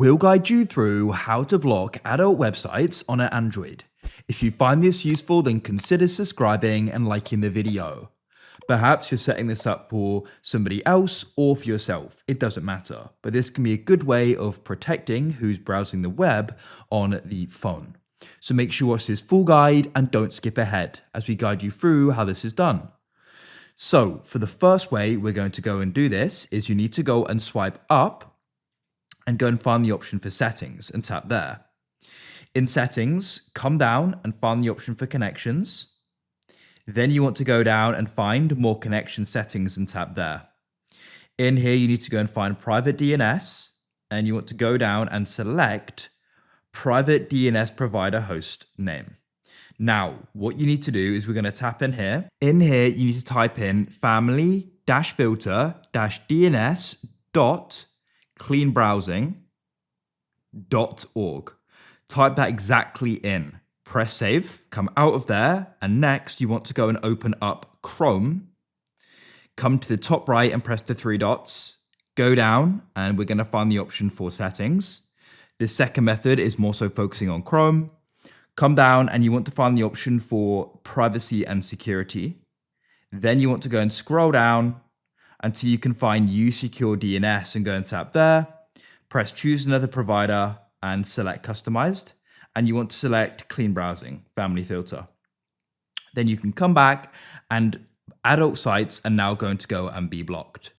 We'll guide you through how to block adult websites on an Android. If you find this useful, then consider subscribing and liking the video. Perhaps you're setting this up for somebody else or for yourself, it doesn't matter, but this can be a good way of protecting who's browsing the web on the phone. So make sure you watch this full guide and don't skip ahead as we guide you through how this is done. So for the first way we're going to go and do this is you need to go and swipe up and go and find the option for settings and tap there. In settings, come down and find the option for connections. Then you want to go down and find more connection settings and tap there. In here, you need to go and find private DNS and you want to go down and select private DNS provider host name. Now, what you need to do is we're going to tap in here. In here, you need to type in family-filter-dns.cleanbrowsing.org. Type that exactly in. Press save, come out of there, and next you want to go and open up Chrome. Come to the top right and press the three dots. Go down and we're going to find the option for settings. This second method is more so focusing on Chrome. Come down and you want to find the option for privacy and security. Then you want to go and scroll down until you can find Use Secure DNS and go and tap there. Press choose another provider and select customized. And you want to select clean browsing, family filter. Then you can come back and adult sites are now going to go and be blocked.